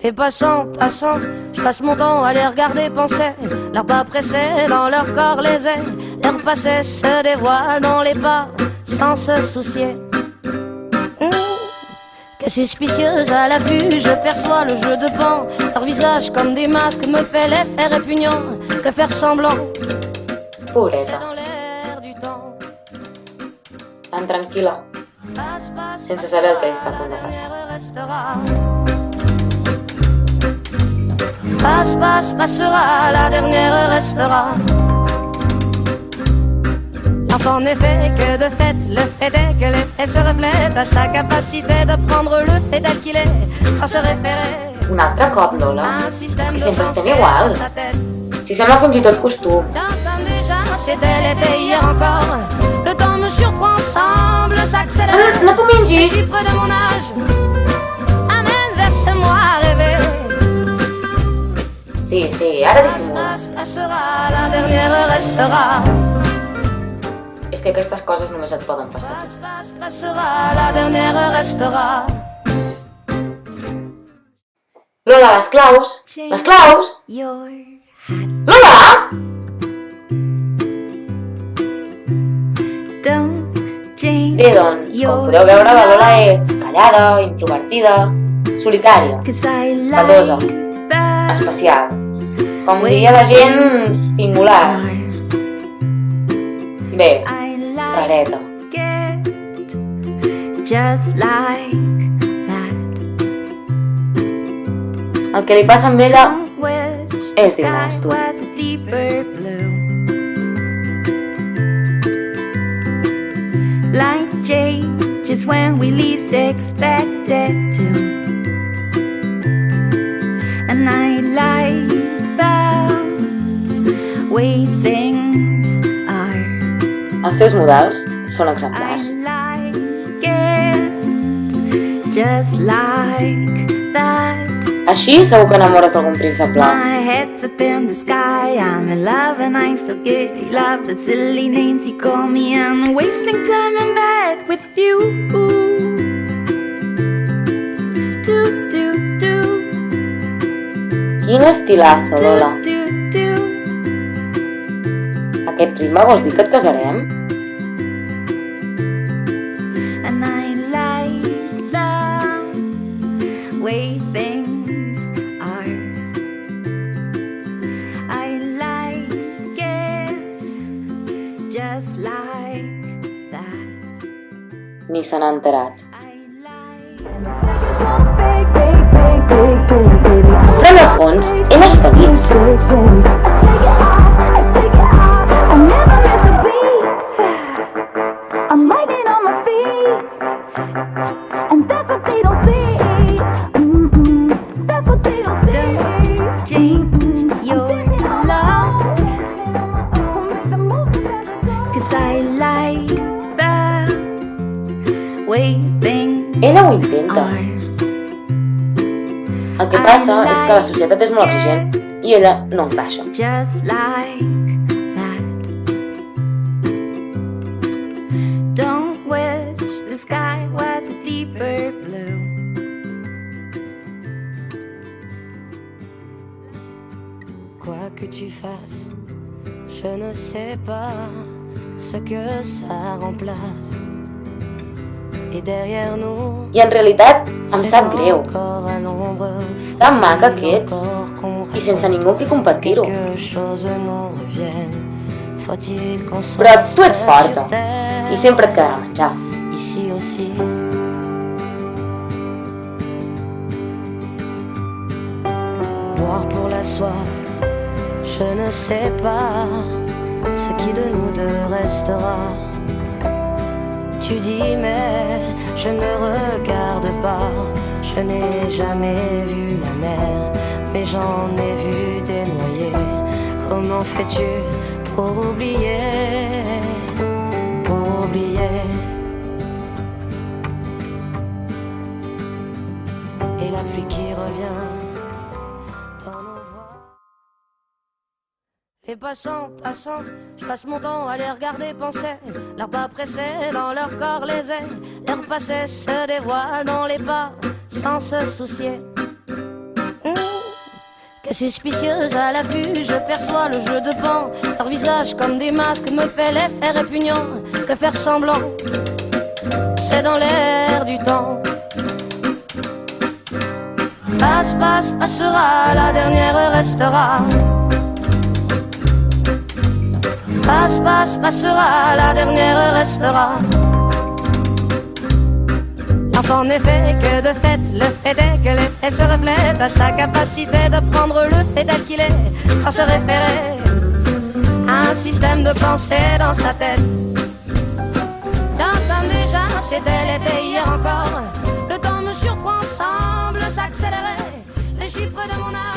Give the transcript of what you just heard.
Les passants, passants, je passe mon temps à les regarder penser. Leurs pas pressés dans leur corps les ailes. L'air passé se dévoile dans les pas sans se soucier. Que suspicieuse à la vue, je perçois le jeu de pan. Leur visage comme des masques me fait l'effet répugnant. Que faire semblant, c'est Pobreta, dans l'air du temps. tan tranquil·la, sense saber el que li està a punt de passar. Passe, passe, passera, la dernière restera. L'enfant n'est fait que de fait, le fait est que l'effet se reflète à sa capacité de prendre le fait tel qu'il est, sans se référer Un altre cop, Lola, à un és système que de sempre estem pensée igual. dans sa tête. Si sembla fins i tot costum. J'entends déjà, c'était l'été hier encore. Le temps me surprend, semble s'accélérer. No t'ho Les mengis! chiffres de mon âge amènent vers ce moi rêvé. Sí, sí, ara dissimula. Passe, passera, la dernière restera. És que aquestes coses només et poden passar a tu. Passe, passe, passera, la dernière restera. Lola, les claus! Les claus! Lola! Bé, doncs, com podeu veure, la Lola és callada, introvertida, solitària, pedosa, especial. Com diria la gent, singular. Bé, rareta. Just like that. El que li passa amb ella Wish és the digne sky d'estudi. was a deeper blue. Light changes when we least expect it to. And I like the way things are. Els seus models són I exemplars. like it just like that. Així segur que enamores algun príncep blau. My head's up in the sky, I'm in love and I feel giddy. Love the silly names you call me, I'm wasting time in bed with you. Do, do, do, Quin estilazo, Lola. do, do. Aquest ritme vols dir que et casarem? And I like the way things are. I like it just like that. Ni se n'ha enterat. I like Però en el fons, ell és feliç. change your love, 'cause I like the way things Ella ho intenta. are. El que passa és que la societat és molt exigent i ella no encaixa. Just like that. Don't wish the sky was a deeper blue. Quoi que tu fasses, je ne sais pas ce que ça remplace. Et derrière nous, I en realitat em sap greu. encore à l'ombre, Tan maca que ets i sense ningú amb qui compartir-ho. quelque chose nous revienne. Faut-il qu'on se Però tu ets sur forta terre, i sempre et quedarà menjar. ici aussi. Boire pour la soif, je ne sais pas ce qui de nous deux restera. Tu dis mais je ne regarde pas, je n'ai jamais vu la mer, mais j'en ai vu des noyés. Comment fais-tu pour oublier, pour oublier? Et la pluie qui revient dans nos voix. Les passants, passants, je passe mon temps à les regarder penser. Leurs pas pressés dans leur corps les ailes. L'air passé se dévoile dans les pas sans se soucier que suspicieuse à la vue, je perçois le jeu de pan. Leur visage comme des masques me fait l'effet répugnant. Que faire semblant, c'est dans l'air du temps. Passe, passe, passera, la dernière restera. Passe, passe, passera, la dernière restera. L'enfant n'est fait que de fait, le fait est que l'effet se reflète à sa capacité de prendre le fait tel qu'il est, sans se référer à un système de pensée dans sa tête. J'entends déjà, c'était l'été hier encore. Le temps me surprend, semble s'accélérer. Les chiffres de mon âge